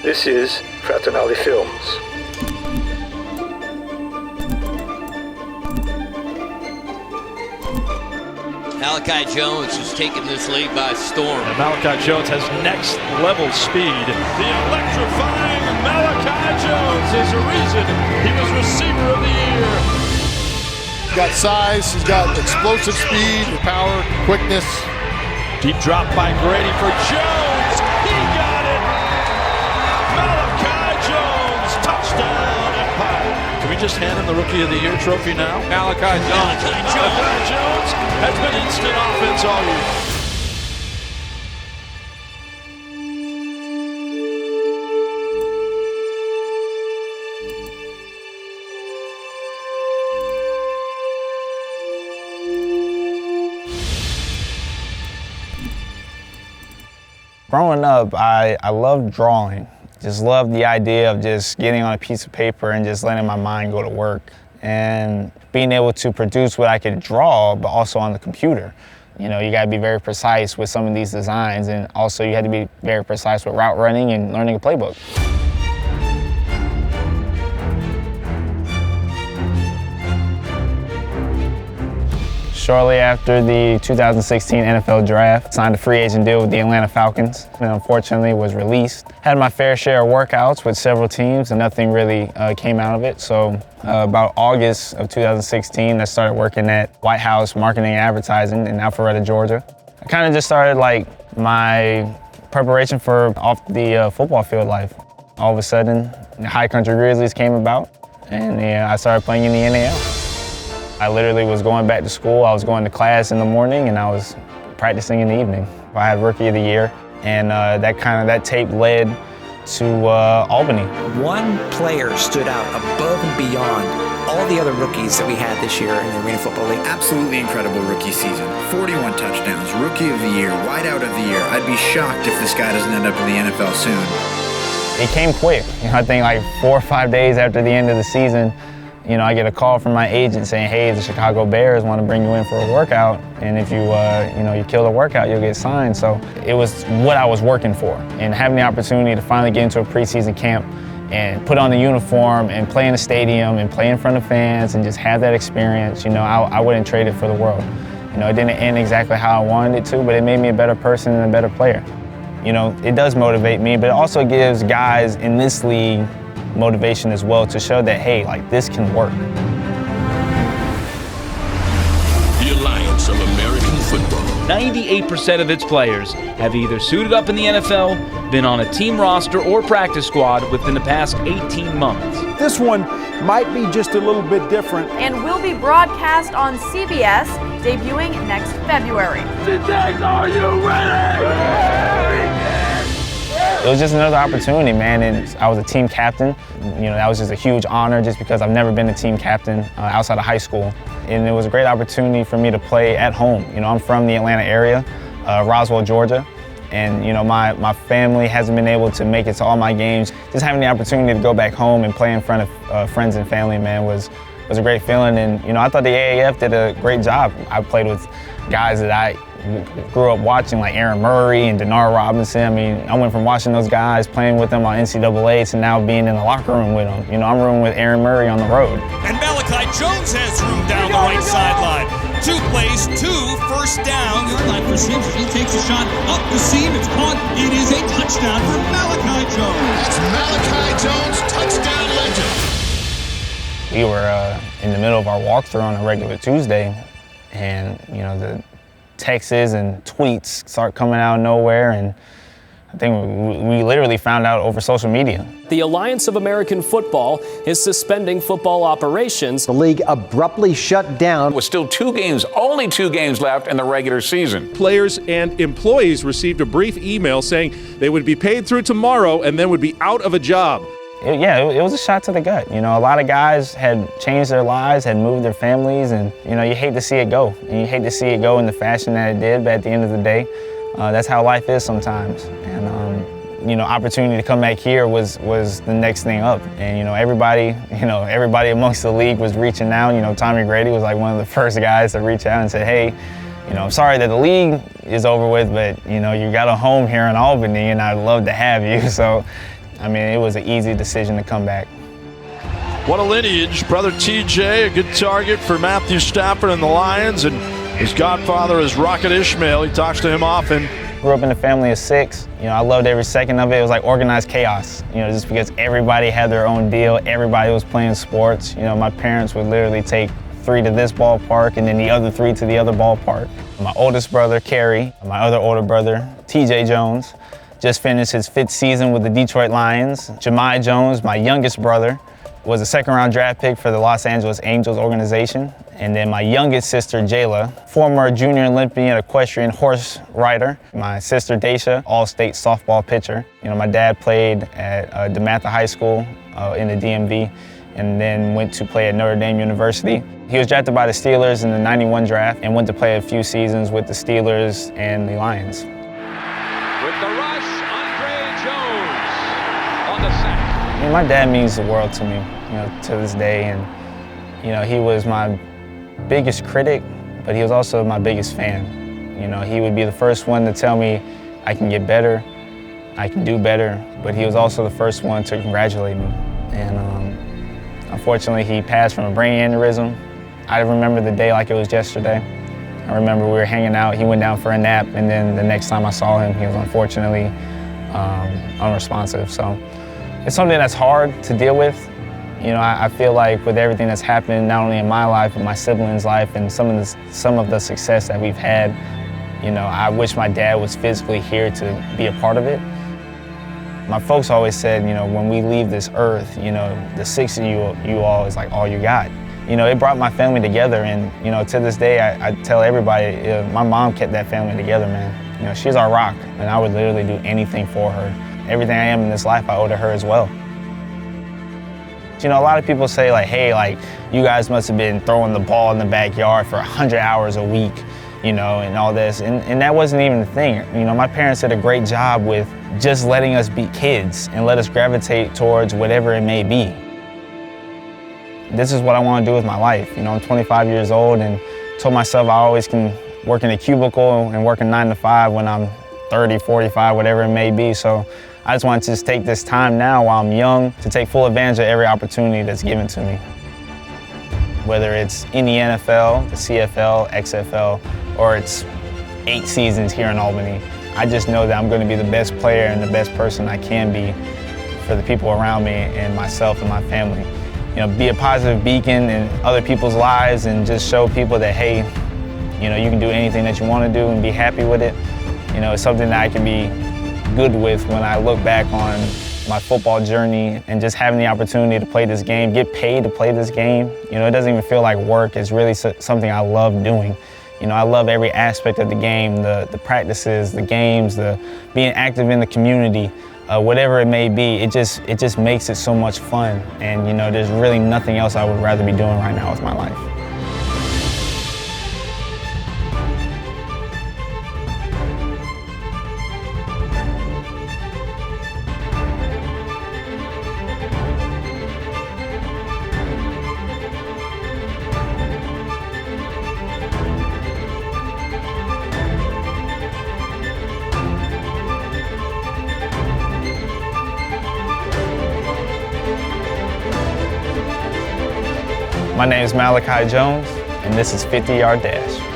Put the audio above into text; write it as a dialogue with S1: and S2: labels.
S1: This is Fraternale Films.
S2: Malachi Jones has taken this league by storm.
S3: And Malachi Jones has next level speed.
S4: The electrifying Malachi Jones is the reason he was receiver of the year.
S5: He's got size, he's got explosive speed, power, quickness.
S4: Deep drop by Grady for Jones. He got it. Malachi Jones, touchdown Empire.
S3: Can we just hand him the Rookie of the Year trophy now?
S4: Malachi Jones has been instant offense all year.
S6: Growing up, I loved drawing. Just loved the idea of just getting on a piece of paper and just letting my mind go to work and being able to produce what I could draw, but also on the computer. You know, you gotta be very precise with some of these designs, and also you had to be very precise with route running and learning a playbook. Shortly after the 2016 NFL Draft, signed a free agent deal with the Atlanta Falcons, and unfortunately was released. Had my fair share of workouts with several teams, and nothing really came out of it. So about August of 2016, I started working at White House Marketing and Advertising in Alpharetta, Georgia. I kind of just started like my preparation for off the football field life. All of a sudden, the High Country Grizzlies came about, and I started playing in the NAL. I literally was going back to school. I was going to class in the morning and I was practicing in the evening. I had Rookie of the Year, and that tape led to Albany.
S7: One player stood out above and beyond all the other rookies that we had this year in the Arena Football League.
S8: Absolutely incredible rookie season. 41 touchdowns, Rookie of the Year, Wideout of the Year. I'd be shocked if this guy doesn't end up in the NFL soon.
S6: It came quick. I think like 4 or 5 days after the end of the season, I get a call from my agent saying, hey, the Chicago Bears want to bring you in for a workout, and if you kill the workout, you'll get signed. So it was what I was working for, and having the opportunity to finally get into a preseason camp and put on the uniform and play in the stadium and play in front of fans and just have that experience, I wouldn't trade it for the world. It didn't end exactly how I wanted it to, but it made me a better person and a better player. It does motivate me, but it also gives guys in this league motivation as well to show that, hey, like this can work.
S9: The Alliance of American Football.
S10: 98% of its players have either suited up in the NFL, been on a team roster or practice squad within the past 18 months.
S11: This one might be just a little bit different.
S12: And will be broadcast on CBS, debuting next February.
S4: Are you ready?
S6: It was just another opportunity, man, and I was a team captain. That was just a huge honor just because I've never been a team captain outside of high school. And it was a great opportunity for me to play at home. I'm from the Atlanta area, Roswell, Georgia, and my family hasn't been able to make it to all my games. Just having the opportunity to go back home and play in front of friends and family, man, was a great feeling. And I thought the AAF did a great job. I played with guys that I grew up watching, like Aaron Murray and Denard Robinson. I went from watching those guys, playing with them on NCAA, to now being in the locker room with them. I'm rooming with Aaron Murray on the road.
S13: And Malachi Jones has room down the right sideline. 2 plays, 2 first downs.
S14: Line receiver, he takes a shot up the seam. It's caught. It is a touchdown for Malachi Jones.
S9: That's Malachi Jones, touchdown legend.
S6: We were in the middle of our walkthrough on a regular Tuesday, and the texts and tweets start coming out of nowhere, and I think we literally found out over social media.
S15: The Alliance of American Football is suspending football operations.
S16: The league abruptly shut down.
S17: With still only 2 games left in the regular season.
S4: Players and employees received a brief email saying they would be paid through tomorrow and then would be out of a job.
S6: It was a shot to the gut. A lot of guys had changed their lives, had moved their families, and you hate to see it go. And you hate to see it go in the fashion that it did, but at the end of the day, that's how life is sometimes. And opportunity to come back here was the next thing up. And everybody amongst the league was reaching out. Tommy Grady was like one of the first guys to reach out and say, hey, I'm sorry that the league is over with, but you got a home here in Albany, and I'd love to have you. So I mean, it was an easy decision to come back.
S3: What a lineage. Brother TJ, a good target for Matthew Stafford and the Lions, and his godfather is Rocket Ishmael. He talks to him often.
S6: Grew up in a family of 6. You know, I loved every second of it. It was like organized chaos, you know, just because everybody had their own deal. Everybody was playing sports. You know, my parents would literally take 3 to this ballpark and then the other 3 to the other ballpark. My oldest brother, Kerry, my other older brother, TJ Jones, just finished his 5th season with the Detroit Lions. Malachi Jones, my youngest brother, was a 2nd-round draft pick for the Los Angeles Angels organization. And then my youngest sister, Jayla, former junior Olympian equestrian horse rider. My sister, Daisha, all-state softball pitcher. You know, my dad played at DeMatha High School in the DMV and then went to play at Notre Dame University. He was drafted by the Steelers in the '91 draft and went to play a few seasons with the Steelers and the Lions.
S18: With the rush, Andre Jones on the sack.
S6: I mean, my dad means the world to me, you know, to this day. And, you know, he was my biggest critic, but he was also my biggest fan. You know, he would be the first one to tell me I can get better, I can do better, but he was also the first one to congratulate me. And unfortunately, he passed from a brain aneurysm. I remember the day like it was yesterday. I remember we were hanging out, he went down for a nap, and then the next time I saw him, he was unfortunately unresponsive. So it's something that's hard to deal with. You know, I feel like with everything that's happened, not only in my life, but my siblings' life, and some of the success that we've had, you know, I wish my dad was physically here to be a part of it. My folks always said, you know, when we leave this earth, you know, the 6 of you all is like all you got. You know, it brought my family together, and, you know, to this day, I tell everybody, my mom kept that family together, man. You know, she's our rock, and I would literally do anything for her. Everything I am in this life, I owe to her as well. You know, a lot of people say, like, hey, like, you guys must have been throwing the ball in the backyard for 100 hours a week, you know, and all this. And that wasn't even the thing. You know, my parents did a great job with just letting us be kids and let us gravitate towards whatever it may be. This is what I want to do with my life. You know, I'm 25 years old and told myself I always can work in a cubicle and work a 9 to 5 when I'm 30, 45, whatever it may be. So I just want to just take this time now while I'm young to take full advantage of every opportunity that's given to me. Whether it's in the NFL, the CFL, XFL, or it's 8 seasons here in Albany, I just know that I'm going to be the best player and the best person I can be for the people around me and myself and my family. You know, be a positive beacon in other people's lives and just show people that, hey, you know, you can do anything that you want to do and be happy with it. You know, it's something that I can be good with when I look back on my football journey and just having the opportunity to play this game, get paid to play this game. You know, it doesn't even feel like work. It's really something I love doing. You know, I love every aspect of the game, the practices, the games, the being active in the community, whatever it may be. It just makes it so much fun. And, you know, there's really nothing else I would rather be doing right now with my life. My name is Malachi Jones, and this is 50 Yard Dash.